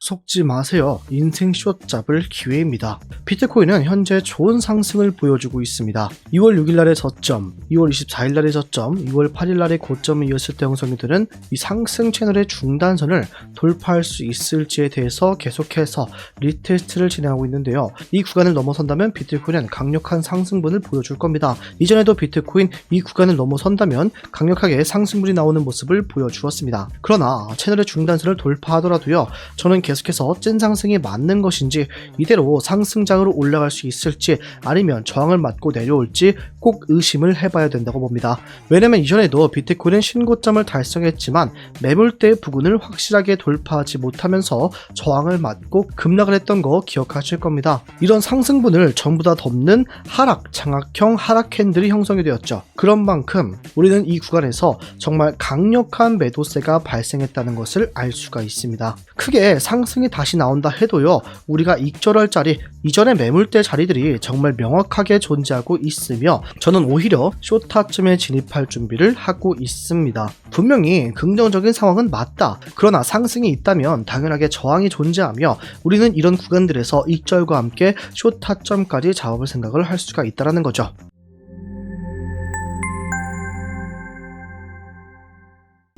속지 마세요. 인생 숏 잡을 기회입니다. 비트코인은 현재 좋은 상승을 보여주고 있습니다. 2월 6일날의 저점, 2월 24일날의 저점, 2월 8일날의 고점을 이었을 때 형성이 되는 이 상승 채널의 중단선을 돌파할 수 있을지에 대해서 계속해서 리테스트를 진행하고 있는데요. 이 구간을 넘어선다면 비트코인은 강력한 상승분을 보여줄 겁니다. 이전에도 비트코인 이 구간을 넘어선다면 강력하게 상승분이 나오는 모습을 보여주었습니다. 그러나 채널의 중단선을 돌파하더라도요, 저는 계속해서 찐 상승이 맞는 것인지, 이대로 상승장으로 올라갈 수 있을지, 아니면 저항을 맞고 내려올지 꼭 의심을 해봐야 된다고 봅니다. 왜냐면 이전에도 비트코인은 신고점을 달성했지만 매물대 부근을 확실하게 돌파하지 못하면서 저항을 맞고 급락을 했던 거 기억하실 겁니다. 이런 상승분을 전부 다 덮는 하락, 장악형 하락 캔들이 형성이 되었죠. 그런 만큼 우리는 이 구간에서 정말 강력한 매도세가 발생했다는 것을 알 수가 있습니다. 크게 상승이 다시 나온다 해도요, 우리가 익절할 자리, 이전의 매물대 자리들이 정말 명확하게 존재하고 있으며, 저는 오히려 숏타쯤에 진입할 준비를 하고 있습니다. 분명히 긍정적인 상황은 맞다. 그러나 상승이 있다면 당연하게 저항이 존재하며, 우리는 이런 구간들에서 익절과 함께 숏타점까지 잡아볼 생각을 할 수가 있다는 거죠.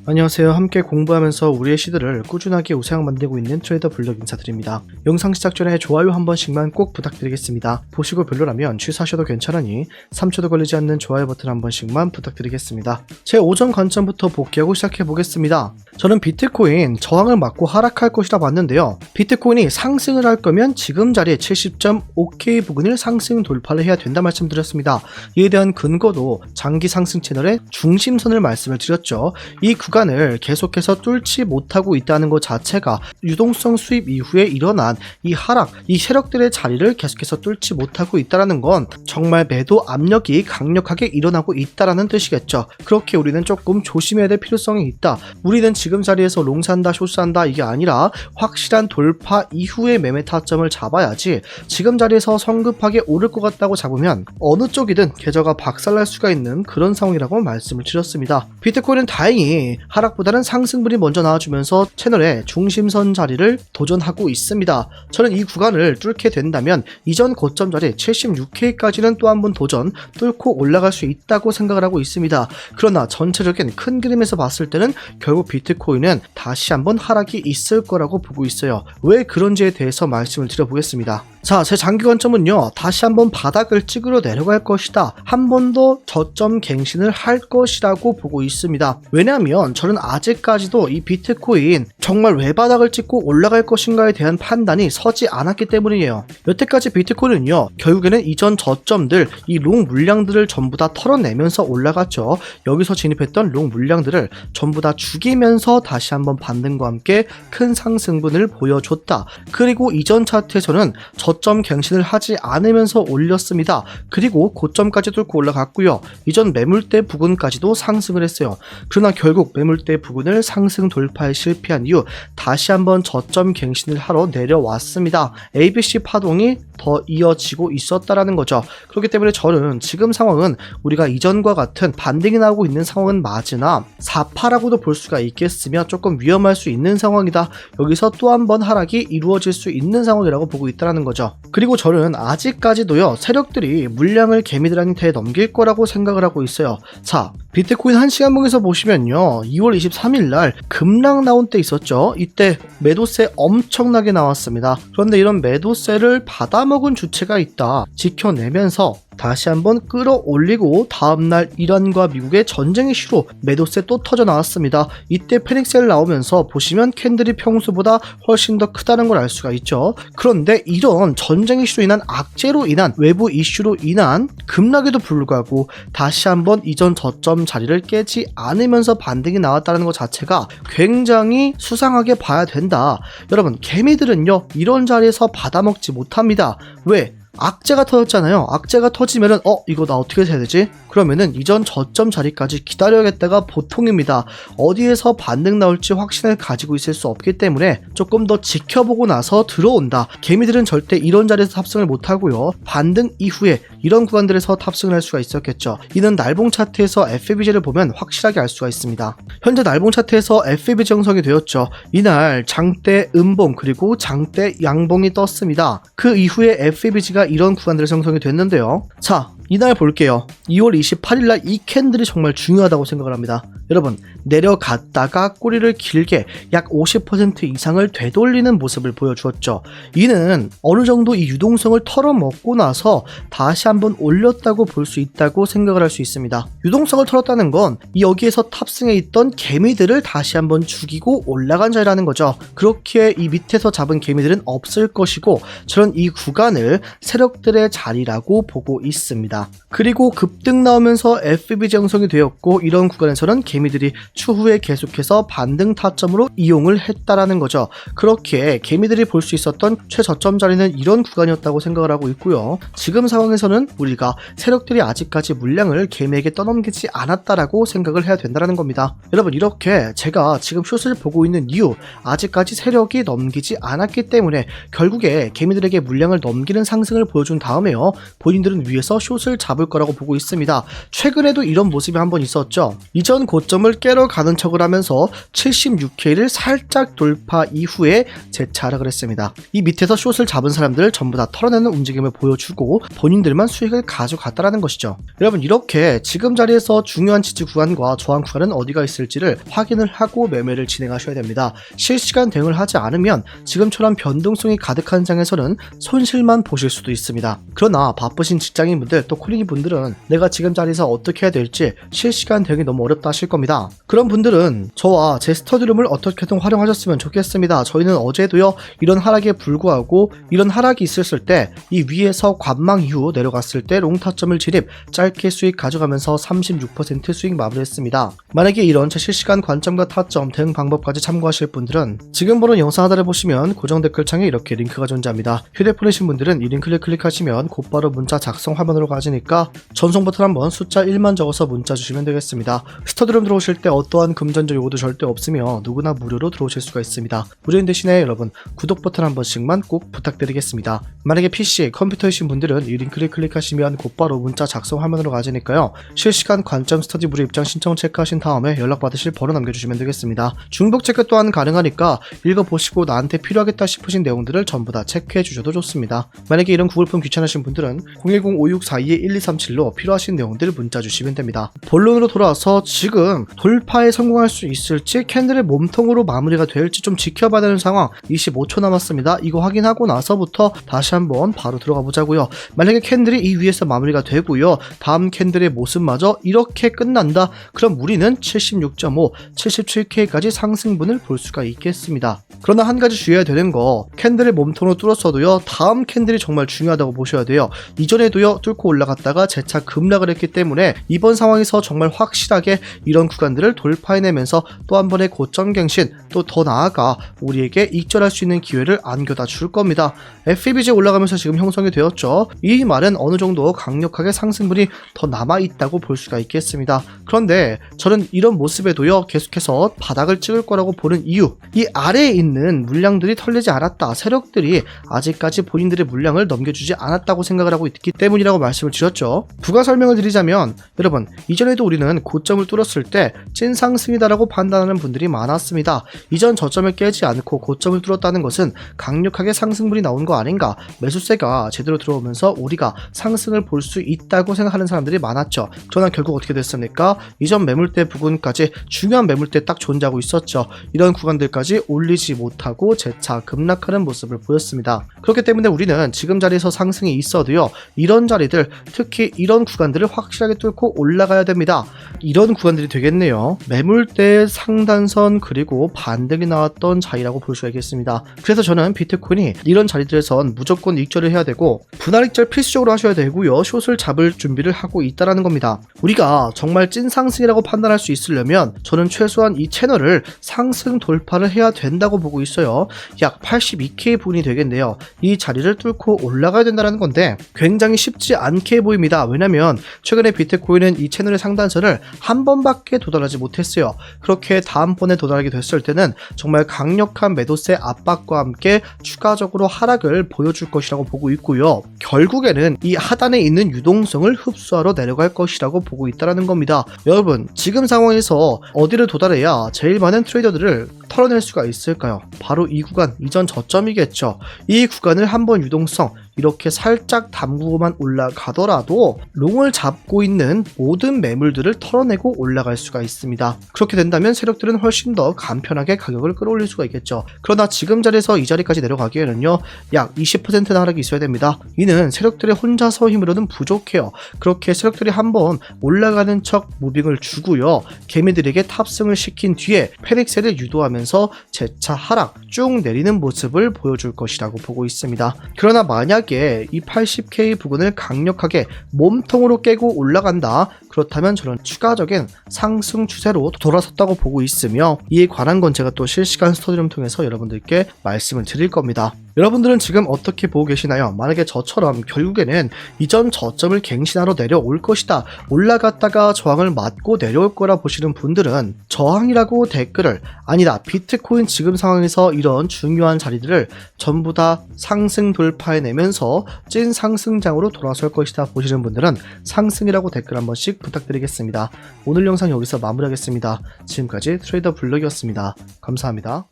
안녕하세요. 함께 공부하면서 우리의 시드를 꾸준하게 우상 만들고 있는 트레이더 블록 인사드립니다. 영상 시작 전에 좋아요 한 번씩만 꼭 부탁드리겠습니다. 보시고 별로라면 취소하셔도 괜찮으니 3초도 걸리지 않는 좋아요 버튼 한 번씩만 부탁드리겠습니다. 제 오전 관점부터 복귀하고 시작해 보겠습니다. 저는 비트코인 저항을 맞고 하락할 것이라 봤는데요. 비트코인이 상승을 할 거면 지금 자리에 70.5K 부근을 상승 돌파를 해야 된다 말씀드렸습니다. 이에 대한 근거도 장기 상승 채널의 중심선을 말씀을 드렸죠. 이 구간을 계속해서 뚫지 못하고 있다는 것 자체가 유동성 수입 이후에 일어난 이 하락, 이 세력들의 자리를 계속해서 뚫지 못하고 있다는 건 정말 매도 압력이 강력하게 일어나고 있다는 뜻이겠죠. 그렇게 우리는 조금 조심해야 될 필요성이 있다. 우리는 지금 자리에서 롱 산다, 숏 산다 이게 아니라 확실한 돌파 이후의 매매 타점을 잡아야지, 지금 자리에서 성급하게 오를 것 같다고 잡으면 어느 쪽이든 계좌가 박살날 수가 있는 그런 상황이라고 말씀을 드렸습니다. 비트코인은 다행히 하락보다는 상승분이 먼저 나와주면서 채널의 중심선 자리를 도전하고 있습니다. 저는 이 구간을 뚫게 된다면 이전 고점 자리 76K까지는 또 한 번 도전, 뚫고 올라갈 수 있다고 생각을 하고 있습니다. 그러나 전체적인 큰 그림에서 봤을 때는 결국 비트코인은 다시 한번 하락이 있을 거라고 보고 있어요. 왜 그런지에 대해서 말씀을 드려보겠습니다. 자, 제 장기 관점은요, 다시 한번 바닥을 찍으러 내려갈 것이다. 한 번 더 저점 갱신을 할 것이라고 보고 있습니다. 왜냐하면 저는 아직까지도 이 비트코인 정말 왜 바닥을 찍고 올라갈 것인가에 대한 판단이 서지 않았기 때문이에요. 여태까지 비트코인은요, 결국에는 이전 저점들, 이 롱 물량들을 전부 다 털어내면서 올라갔죠. 여기서 진입했던 롱 물량들을 전부 다 죽이면서 다시 한번 반등과 함께 큰 상승분을 보여줬다. 그리고 이전 차트에서는 저점 갱신을 하지 않으면서 올렸습니다. 그리고 고점까지 뚫고 올라갔고요. 이전 매물대 부근까지도 상승을 했어요. 그러나 결국 매물대 부근을 상승 돌파에 실패한 이후 다시 한번 저점 갱신을 하러 내려왔습니다. ABC 파동이 더 이어지고 있었다라는 거죠. 그렇기 때문에 저는 지금 상황은 우리가 이전과 같은 반등이 나오고 있는 상황은 맞으나 4파라고도 볼 수가 있겠으며 조금 위험할 수 있는 상황이다. 여기서 또 한 번 하락이 이루어질 수 있는 상황이라고 보고 있다는 거죠. 그리고 저는 아직까지도요, 세력들이 물량을 개미들한테 넘길 거라고 생각을 하고 있어요. 자, 비트코인 1시간봉에서 보시면요, 2월 23일날 급락 나온 때 있었죠. 이때 매도세 엄청나게 나왔습니다. 그런데 이런 매도세를 받아먹은 주체가 있다. 지켜내면서 다시 한번 끌어올리고 다음날 이란과 미국의 전쟁 이슈로 매도세 또 터져 나왔습니다. 이때 패닉셀 나오면서 보시면 캔들이 평소보다 훨씬 더 크다는 걸 알 수가 있죠. 그런데 이런 전쟁 이슈로 인한 악재로 인한 외부 이슈로 인한 급락에도 불구하고 다시 한번 이전 저점 자리를 깨지 않으면서 반등이 나왔다는 것 자체가 굉장히 수상하게 봐야 된다. 여러분, 개미들은요, 이런 자리에서 받아먹지 못합니다. 왜? 악재가 터졌잖아요. 악재가 터지면은 이거 나 어떻게 해야 되지? 그러면은 이전 저점 자리까지 기다려야겠다가 보통입니다. 어디에서 반등 나올지 확신을 가지고 있을 수 없기 때문에 조금 더 지켜보고 나서 들어온다. 개미들은 절대 이런 자리에서 탑승을 못하고요. 반등 이후에 이런 구간들에서 탑승을 할 수가 있었겠죠. 이는 날봉 차트에서 FABG를 보면 확실하게 알 수가 있습니다. 현재 날봉 차트에서 FABG 형성이 되었죠. 이날 장대 음봉 그리고 장대 양봉이 떴습니다. 그 이후에 FABG가 이런 구간들을 형성이 됐는데요. 자, 이날 볼게요. 2월 28일날 이 캔들이 정말 중요하다고 생각을 합니다. 여러분, 내려갔다가 꼬리를 길게 약 50% 이상을 되돌리는 모습을 보여주었죠. 이는 어느 정도 이 유동성을 털어먹고 나서 다시 한번 올렸다고 볼 수 있다고 생각을 할 수 있습니다. 유동성을 털었다는 건 여기에서 탑승해 있던 개미들을 다시 한번 죽이고 올라간 자리라는 거죠. 그렇게 이 밑에서 잡은 개미들은 없을 것이고 저는 이 구간을 세력들의 자리라고 보고 있습니다. 그리고 급등 나오면서 FABG 형성이 되었고 이런 구간에서는 개미들이 추후에 계속해서 반등 타점으로 이용을 했다라는 거죠. 그렇게 개미들이 볼 수 있었던 최저점 자리는 이런 구간이었다고 생각을 하고 있고요. 지금 상황에서는 우리가 세력들이 아직까지 물량을 개미에게 떠넘기지 않았다라고 생각을 해야 된다는 겁니다. 여러분, 이렇게 제가 지금 숏을 보고 있는 이유, 아직까지 세력이 넘기지 않았기 때문에 결국에 개미들에게 물량을 넘기는 상승을 보여준 다음에요. 본인들은 위에서 숏을 잡을 거라고 보고 있습니다. 최근에도 이런 모습이 한번 있었죠. 이전 고점을 깨러 가는 척을 하면서 76K를 살짝 돌파 이후에 재차락을 했습니다. 이 밑에서 숏을 잡은 사람들 전부 다 털어내는 움직임을 보여주고 본인들만 수익을 가져갔다라는 것이죠. 여러분, 이렇게 지금 자리에서 중요한 지지 구간과 저항 구간은 어디가 있을지를 확인을 하고 매매를 진행하셔야 됩니다. 실시간 대응을 하지 않으면 지금처럼 변동성이 가득한 장에서는 손실만 보실 수도 있습니다. 그러나 바쁘신 직장인분들 또 코리니 분들은 내가 지금 자리에서 어떻게 해야 될지 실시간 대응이 너무 어렵다 하실 겁니다. 그런 분들은 저와 제 스터디룸을 어떻게든 활용하셨으면 좋겠습니다. 저희는 어제도요, 이런 하락에 불구하고 이런 하락이 있었을 때 이 위에서 관망 이후 내려갔을 때 롱타점을 진입, 짧게 수익 가져가면서 36% 수익 마무리했습니다. 만약에 이런 제 실시간 관점과 타점 대응 방법까지 참고하실 분들은 지금 보는 영상 하나를 보시면 고정 댓글창에 이렇게 링크가 존재합니다. 휴대폰이신 분들은 이 링크를 클릭하시면 곧바로 문자 작성 화면으로 가지니까 전송 버튼 한번 숫자 1만 적어서 문자 주시면 되겠습니다. 스터디룸 들어오실 때 어떠한 금전적 요구도 절대 없으며 누구나 무료로 들어오실 수가 있습니다. 무료인 대신에 여러분, 구독 버튼 한 번씩만 꼭 부탁드리겠습니다. 만약에 PC, 컴퓨터이신 분들은 이 링크를 클릭하시면 곧바로 문자 작성 화면으로 가지니까요. 실시간 관점 스터디 무료 입장 신청 체크하신 다음에 연락받으실 번호 남겨주시면 되겠습니다. 중복 체크 또한 가능하니까 읽어보시고 나한테 필요하겠다 싶으신 내용들을 전부 다 체크해 주셔도 좋습니다. 만약에 이런 구글폼 귀찮으신 분들은 010-5642-1237로 필요하신 내용들 문자 주시면 됩니다. 본론으로 돌아와서 지금 돌파에 성공할 수 있을지 캔들의 몸통으로 마무리가 될지 좀 지켜봐야 되는 상황. 25초 남았습니다. 이거 확인하고 나서부터 다시 한번 바로 들어가 보자고요. 만약에 캔들이 이 위에서 마무리가 되고요, 다음 캔들의 모습마저 이렇게 끝난다. 그럼 우리는 76.5, 77K까지 상승분을 볼 수가 있겠습니다. 그러나 한 가지 주의해야 되는 거, 캔들의 몸통으로 뚫었어도요, 다음 캔들이 정말 중요하다고 보셔야 돼요. 이전에도요, 뚫고 올라갔다가 재차 급락을 했기 때문에 이번 상황에서 정말 확실하게 이런 구간들을 돌파해내면서 또 한 번의 고점 갱신, 또 더 나아가 우리에게 익절할 수 있는 기회를 안겨다 줄 겁니다. FABG 올라가면서 지금 형성이 되었죠. 이 말은 어느 정도 강력하게 상승분이 더 남아있다고 볼 수가 있겠습니다. 그런데 저는 이런 모습에도요, 계속해서 바닥을 찍을 거라고 보는 이유, 이 아래에 있는 물량들이 털리지 않았다, 세력들이 아직까지 본인들의 물량을 넘겨주지 않았다고 생각을 하고 있기 때문이라고 말씀을 드렸죠. 부가 설명을 드리자면, 여러분, 이전에도 우리는 고점을 뚫었을 때 찐상승이다라고 판단하는 분들이 많았습니다. 이전 저점을 깨지 않고 고점을 뚫었다는 것은 강력하게 상승분이 나온 거 아닌가, 매수세가 제대로 들어오면서 우리가 상승을 볼 수 있다고 생각하는 사람들이 많았죠. 그러나 결국 어떻게 됐습니까? 이전 매물대 부근까지 중요한 매물대 딱 존재하고 있었죠. 이런 구간들까지 올리지 못하고 재차 급락하는 모습을 보였습니다. 그렇기 때문에 우리는 지금 자리에서 상승이 있어도요, 이런 자리들 특히 이런 구간들을 확실하게 뚫고 올라가야 됩니다. 이런 구간들이 되겠네요. 매물대의 상단선 그리고 반등이 나왔던 자리라고 볼 수가 있겠습니다. 그래서 저는 비트코인이 이런 자리들에선 무조건 익절을 해야 되고 분할 익절 필수적으로 하셔야 되고요. 숏을 잡을 준비를 하고 있다라는 겁니다. 우리가 정말 찐 상승이라고 판단할 수 있으려면 저는 최소한 이 채널을 상승 돌파를 해야 된다고 보고 있어요. 약 82K 부분이 되겠네요. 이 자리를 뚫고 올라가야 된다는 건데 굉장히 쉽지 않게 보입니다. 왜냐면 최근에 비트코인은 이 채널의 상단선을 한 번밖에 도달하지 못했어요. 그렇게 다음번에 도달하게 됐을 때는 정말 강력한 매도세 압박과 함께 추가적으로 하락을 보여줄 것이라고 보고 있고요. 결국에는 이 하단에 있는 유동성을 흡수하러 내려갈 것이라고 보고 있다는 겁니다. 여러분, 지금 상황에서 어디를 도달해야 제일 많은 트레이더들을 털어낼 수가 있을까요? 바로 이 구간, 이전 저점이겠죠. 이 구간을 한번 유동성 이렇게 살짝 담그고만 올라가더라도 롱을 잡고 있는 모든 매물들을 털어내고 올라갈 수가 있습니다. 그렇게 된다면 세력들은 훨씬 더 간편하게 가격을 끌어올릴 수가 있겠죠. 그러나 지금 자리에서 이 자리까지 내려가기에는요, 약 20%의 하락이 있어야 됩니다. 이는 세력들의 혼자서 힘으로는 부족해요. 그렇게 세력들이 한번 올라가는 척 무빙을 주고요, 개미들에게 탑승을 시킨 뒤에 패닉셀을 유도하면서 재차 하락 쭉 내리는 모습을 보여줄 것이라고 보고 있습니다. 그러나 만약에 이 80K 부근을 강력하게 몸통으로 깨고 올라간다, 그렇다면 저는 추가적인 상승 추세로 돌아섰다고 보고 있으며 이에 관한 건 제가 또 실시간 스터디를 통해서 여러분들께 말씀을 드릴 겁니다. 여러분들은 지금 어떻게 보고 계시나요? 만약에 저처럼 결국에는 이전 저점을 갱신하러 내려올 것이다, 올라갔다가 저항을 맞고 내려올 거라 보시는 분들은 저항이라고 댓글을, 아니다, 비트코인 지금 상황에서 이런 중요한 자리들을 전부 다 상승 돌파해내면서 찐 상승장으로 돌아설 것이다 보시는 분들은 상승이라고 댓글 한 번씩 부탁드리겠습니다. 오늘 영상 여기서 마무리하겠습니다. 지금까지 트레이더 블록이었습니다. 감사합니다.